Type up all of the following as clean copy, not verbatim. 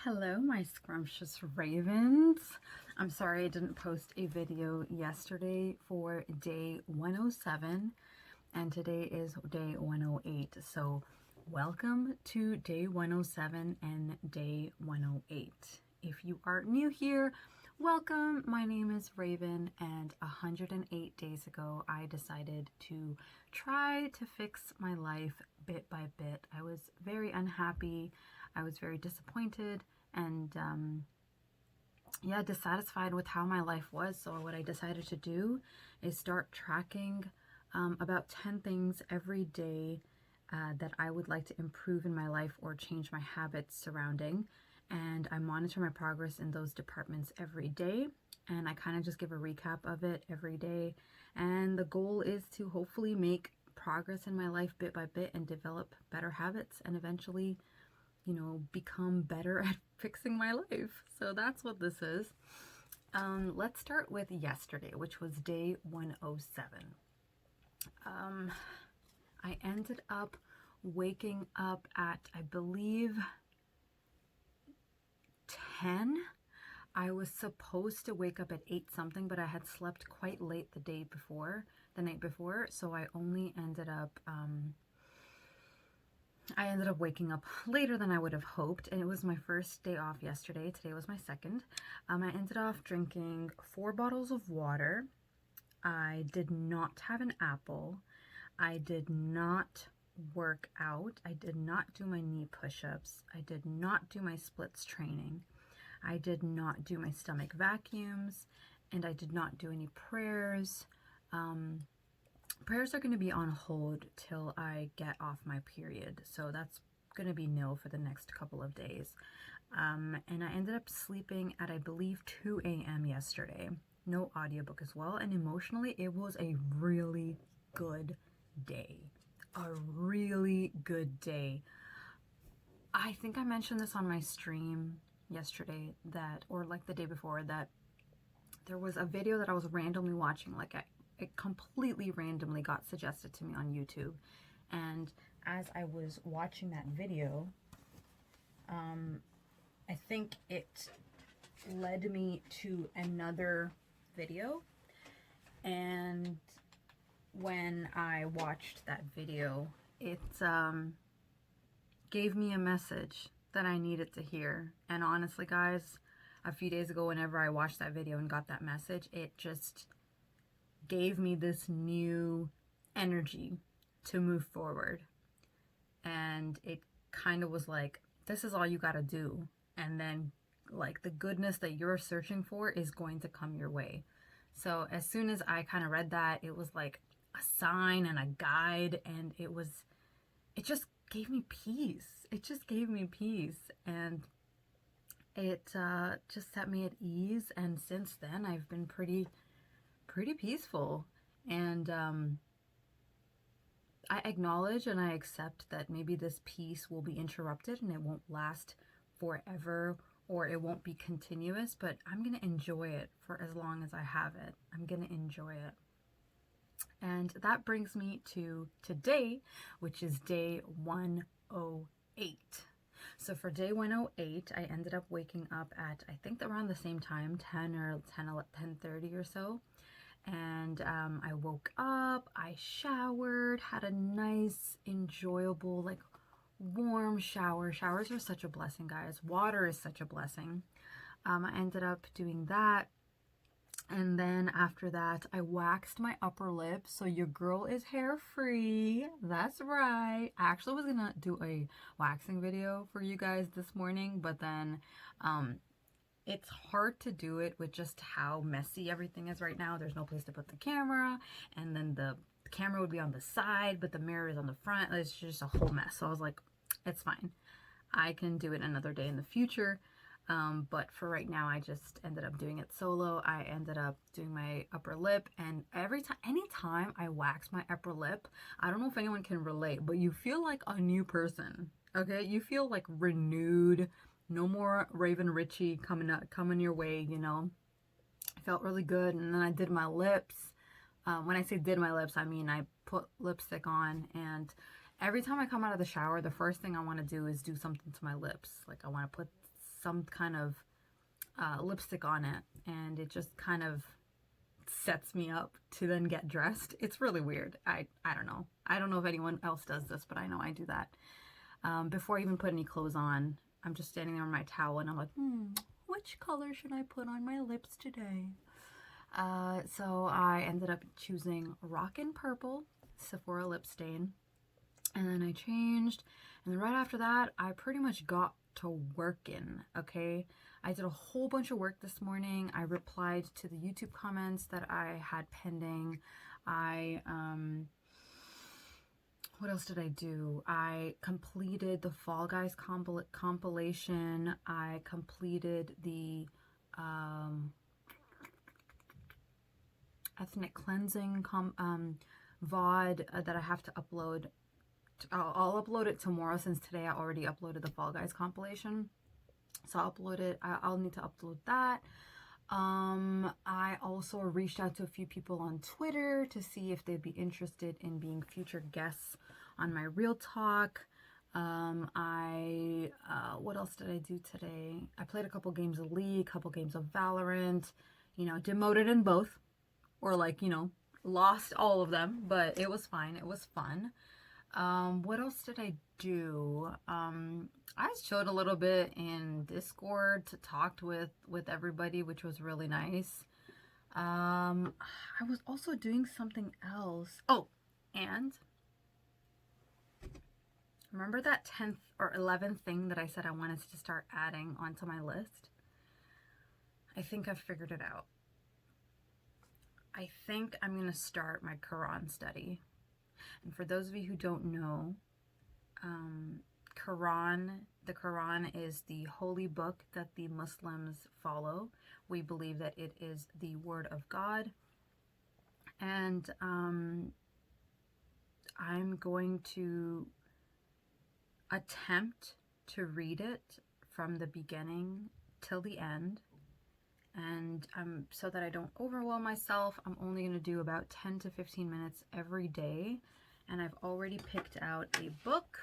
Hello, my scrumptious ravens. I'm sorry I didn't post a video yesterday for day 107, and today is day 108. So, welcome to day 107 and day 108. If you are new here, welcome. My name is Raven, and 108 days ago, I decided to try to fix my life bit by bit. I was very unhappy. I was very disappointed and dissatisfied with how my life was. So what I decided to do is start tracking about 10 things every day that I would like to improve in my life or change my habits surrounding. And I monitor my progress in those departments every day. And I kind of just give a recap of it every day. And the goal is to hopefully make progress in my life bit by bit and develop better habits and eventually become better at fixing my life. So that's what this is. Let's start with yesterday, which was day 107. I ended up waking up at, I believe, 10. I was supposed to wake up at 8 something, but I had slept quite late the night before, so I only ended up waking up later than I would have hoped, and it was my first day off yesterday. Today was my second. I ended off drinking 4 bottles of water. I did not have an apple. I did not work out. I did not do my knee push-ups. I did not do my splits training. I did not do my stomach vacuums, and I did not do any prayers. Prayers are going to be on hold till I get off my period, so that's going to be nil for the next couple of days. And I ended up sleeping at, I believe, 2 a.m. yesterday. No audiobook as well, and emotionally it was a really good day. A really good day. I think I mentioned this on my stream yesterday, or like the day before, that there was a video that I was randomly watching, it completely randomly got suggested to me on YouTube. And as I was watching that video, I think it led me to another video. And when I watched that video, it gave me a message that I needed to hear. And honestly, guys, a few days ago, whenever I watched that video and got that message, it just gave me this new energy to move forward. And it kind of was like, this is all you got to do. And then like the goodness that you're searching for is going to come your way. So as soon as I kind of read that, it was like a sign and a guide, and it just gave me peace. It just gave me peace, and it just set me at ease. And since then, I've been pretty peaceful. And I acknowledge and I accept that maybe this peace will be interrupted and it won't last forever, or it won't be continuous, but I'm going to enjoy it for as long as I have it. I'm going to enjoy it. And that brings me to today, which is day 108. So for day 108, I ended up waking up at, I think around the same time, 10:30 or so. And I woke up, I showered, had a nice, enjoyable, warm shower. Showers are such a blessing, guys. Water is such a blessing. I ended up doing that. And then after that, I waxed my upper lip. So your girl is hair free. That's right. I actually was gonna do a waxing video for you guys this morning, but then it's hard to do it with just how messy everything is right now. There's no place to put the camera, and then the camera would be on the side, but the mirror is on the front. It's just a whole mess. So I was like, it's fine. I can do it another day in the future. But for right now, I just ended up doing it solo. I ended up doing my upper lip, and anytime I wax my upper lip, I don't know if anyone can relate, but you feel like a new person, okay? You feel like renewed. No more Raven Ritchie coming your way, It felt really good. And then I did my lips. When I say did my lips, I mean I put lipstick on, and every time I come out of the shower, the first thing I want to do is do something to my lips. Like I want to put some kind of lipstick on it, and it just kind of sets me up to then get dressed. It's really weird. I don't know. I don't know if anyone else does this, but I know I do that. Before I even put any clothes on, I'm just standing there on my towel and I'm like, which color should I put on my lips today? So I ended up choosing Rockin' Purple Sephora lip stain, and then I changed, and then right after that I pretty much got to working. Okay, I did a whole bunch of work this morning. I replied to the YouTube comments that I had pending. What else did I do? I completed the Fall Guys compilation. I completed the ethnic cleansing VOD that I have to upload. I'll upload it tomorrow, since today I already uploaded the Fall Guys compilation. So I'll upload it. I'll need to upload that. I also reached out to a few people on Twitter to see if they'd be interested in being future guests on my Real Talk. What else did I do today? I played a couple games of League, a couple games of Valorant, demoted in both, or lost all of them, but it was fine. It was fun. What else did I do? I showed a little bit in Discord to talk with everybody, which was really nice. I was also doing something else. Oh, and remember that 10th or 11th thing that I said I wanted to start adding onto my list? I think I've figured it out. I think I'm going to start my Quran study. And for those of you who don't know, the Quran is the holy book that the Muslims follow. We believe that it is the word of God. And I'm going to attempt to read it from the beginning till the end. And so that I don't overwhelm myself, I'm only going to do about 10 to 15 minutes every day. And I've already picked out a book,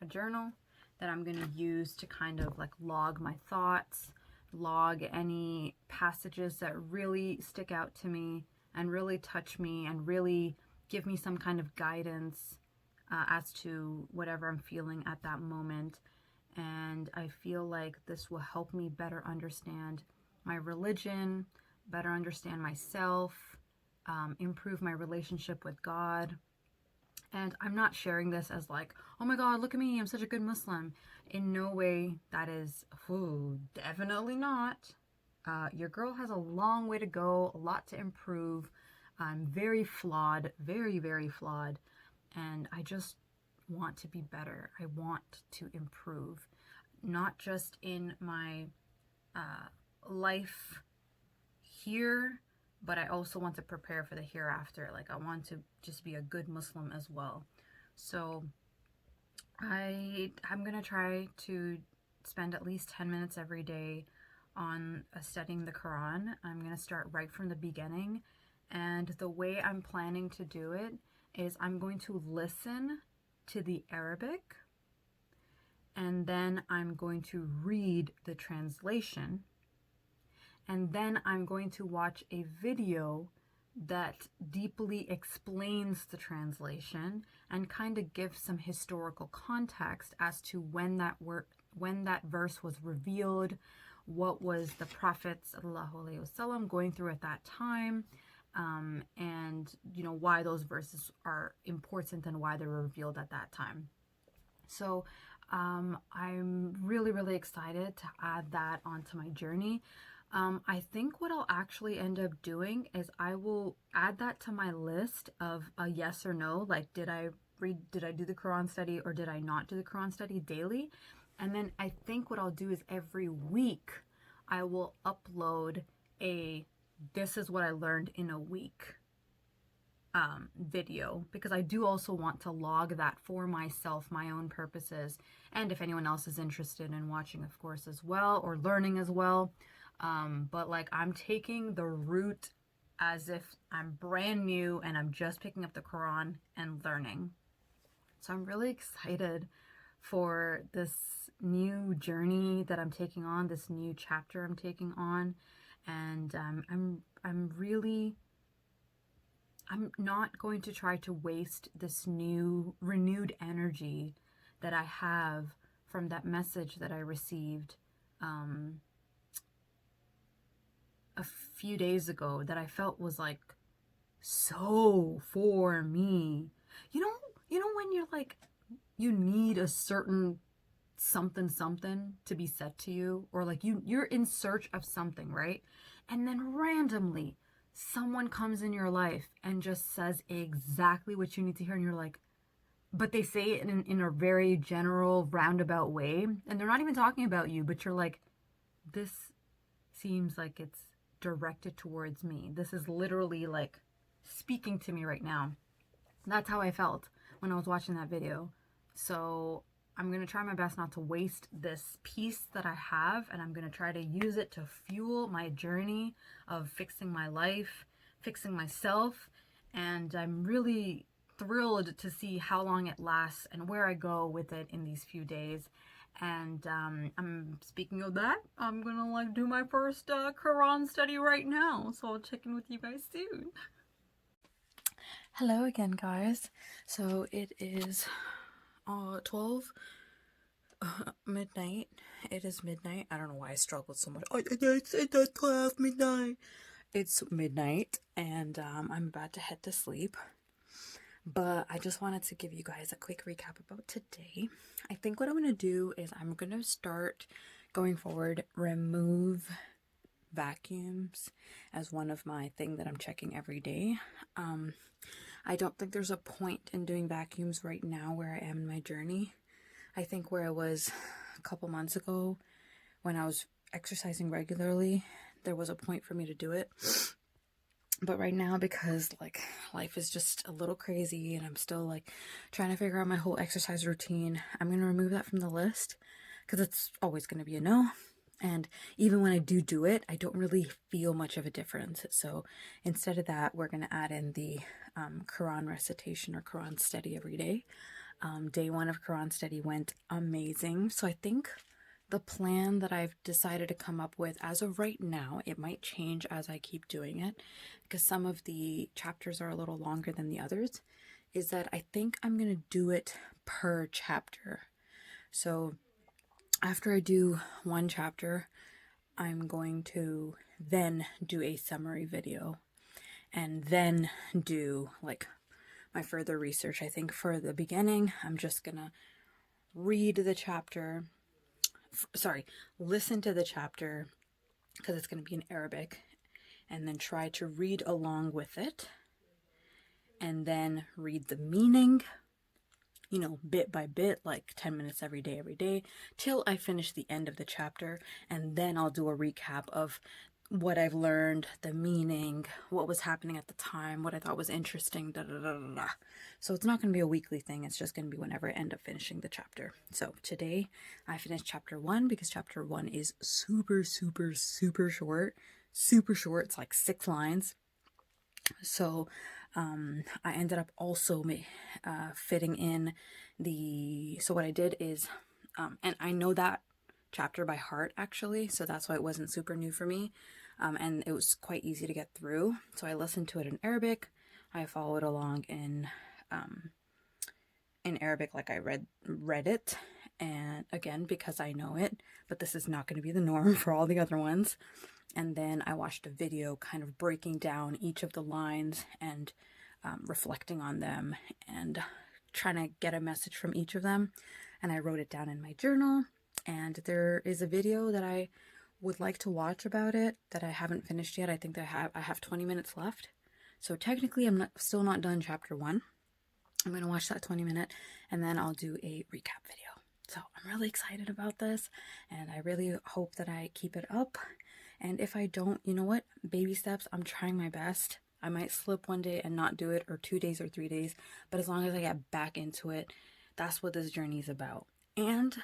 a journal, that I'm going to use to kind of log my thoughts, log any passages that really stick out to me and really touch me and really give me some kind of guidance as to whatever I'm feeling at that moment. And I feel like this will help me better understand my religion, better understand myself, improve my relationship with God. And I'm not sharing this as oh my God, look at me, I'm such a good Muslim. In no way that is, definitely not. Your girl has a long way to go, a lot to improve. I'm very flawed, very, very flawed. And I just want to be better. I want to improve, not just in my life here, but I also want to prepare for the hereafter. I want to just be a good Muslim as well. So I'm gonna try to spend at least 10 minutes every day on studying the Quran. I'm gonna start right from the beginning, and the way I'm planning to do it is I'm going to listen to the Arabic, and then I'm going to read the translation, and then I'm going to watch a video that deeply explains the translation and kind of gives some historical context as to when that verse was revealed, what was the Prophet ﷺ going through at that time, and why those verses are important and why they were revealed at that time. So I'm really, really excited to add that onto my journey. I think what I'll actually end up doing is I will add that to my list of a yes or no, did I do the Quran study or did I not do the Quran study daily? And then I think what I'll do is every week I will upload this is what I learned in a week video, because I do also want to log that for myself, my own purposes, and if anyone else is interested in watching, of course, as well, or learning as well. But I'm taking the route as if I'm brand new and I'm just picking up the Quran and learning. So I'm really excited for this new journey that I'm taking on, this new chapter I'm taking on, and I'm not going to try to waste this new renewed energy that I have from that message that I received a few days ago that I felt was like so for me. You know when you're like, you need a certain something to be said to you, or like you're in search of something, right? And then randomly someone comes in your life and just says exactly what you need to hear, and you're like, but they say it in a very general roundabout way, and they're not even talking about you, but you're like, this seems like it's directed towards me. This is literally like speaking to me right now. That's how I felt when I was watching that video. So I'm going to try my best not to waste this piece that I have, and I'm going to try to use it to fuel my journey of fixing my life, fixing myself, and I'm really thrilled to see how long it lasts and where I go with it in these few days. And I'm speaking of that, I'm gonna like do my first Quran study right now, so I'll check in with you guys soon. Hello again, guys. So it is 12 midnight. It is midnight. I don't know why I struggled so much. I said that 12 midnight. It's midnight, and I'm about to head to sleep. But I just wanted to give you guys a quick recap about today. I think what I'm going to do is I'm going to start going forward, remove vacuums as one of my thing that I'm checking every day. I don't think there's a point in doing vacuums right now where I am in my journey. I think where I was a couple months ago when I was exercising regularly, there was a point for me to do it. But right now, because like life is just a little crazy and I'm still like trying to figure out my whole exercise routine, I'm going to remove that from the list because it's always going to be a no. And even when I do it, I don't really feel much of a difference. So instead of that, we're going to add in the Quran recitation or Quran study every day. Day 1 of Quran study went amazing. So I think the plan that I've decided to come up with as of right now, it might change as I keep doing it because some of the chapters are a little longer than the others, is that I think I'm going to do it per chapter. So after I do one chapter, I'm going to then do a summary video and then do like my further research. I think for the beginning, I'm just going to read the chapter. Listen to the chapter because it's going to be in Arabic, and then try to read along with it, and then read the meaning, bit by bit, like 10 minutes every day, till I finish the end of the chapter, and then I'll do a recap of what I've learned, the meaning, what was happening at the time, what I thought was interesting, So it's not going to be a weekly thing. It's just going to be whenever I end up finishing the chapter. So today I finished chapter 1 because chapter 1 is super short. Super short. It's like 6 lines. So I ended up also fitting in so what I did is, and I know that chapter by heart actually, so that's why it wasn't super new for me. And it was quite easy to get through. So I listened to it in Arabic. I followed along in Arabic, like I read it, and again, because I know it, but this is not going to be the norm for all the other ones. And then I watched a video kind of breaking down each of the lines and reflecting on them and trying to get a message from each of them. And I wrote it down in my journal. And there is a video that I would like to watch about it that I haven't finished yet. I think that I have 20 minutes left. So technically I'm still not done chapter 1. I'm going to watch that 20-minute and then I'll do a recap video. So I'm really excited about this, and I really hope that I keep it up. And if I don't, you know what? Baby steps. I'm trying my best. I might slip one day and not do it, or 2 days or 3 days, but as long as I get back into it, that's what this journey is about. And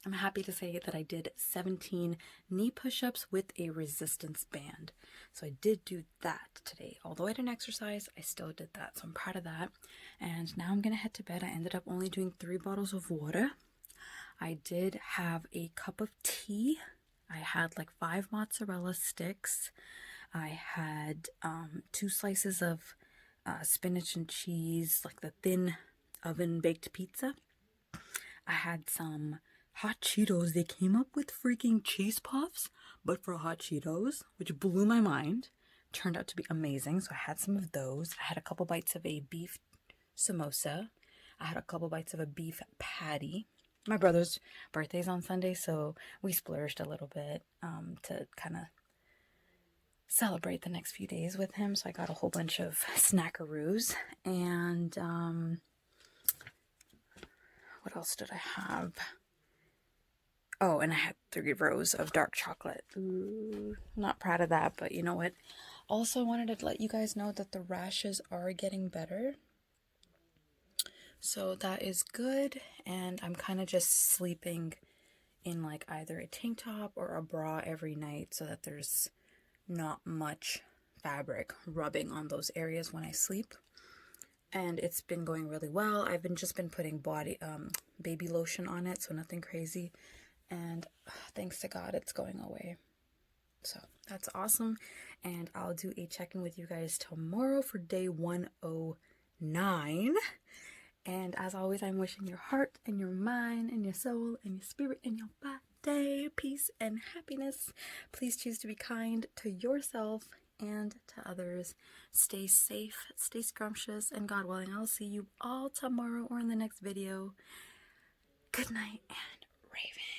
I'm happy to say that I did 17 knee push-ups with a resistance band. So I did do that today. Although I didn't exercise, I still did that. So I'm proud of that. And now I'm going to head to bed. I ended up only doing 3 bottles of water. I did have a cup of tea. I had like 5 mozzarella sticks. I had 2 slices of spinach and cheese, like the thin oven baked pizza. I had some hot Cheetos. They came up with freaking cheese puffs, but for hot Cheetos, which blew my mind. Turned out to be amazing. So I had some of those. I had a couple bites of a beef samosa. I had a couple bites of a beef patty. My brother's birthday's on Sunday, so we splurged a little bit to kind of celebrate the next few days with him. So I got a whole bunch of snackaroos. And what else did I have? Oh, and I had 3 rows of dark chocolate. Ooh, not proud of that, but you know what? Also wanted to let you guys know that the rashes are getting better. So that is good. And I'm kind of just sleeping in like either a tank top or a bra every night so that there's not much fabric rubbing on those areas when I sleep. And it's been going really well. I've just been putting baby lotion on it, so nothing crazy. And thanks to God, it's going away. So that's awesome. And I'll do a check-in with you guys tomorrow for day 109. And as always, I'm wishing your heart and your mind and your soul and your spirit and your body peace and happiness. Please choose to be kind to yourself and to others. Stay safe, stay scrumptious, and God willing, I'll see you all tomorrow or in the next video. Good night and Raven.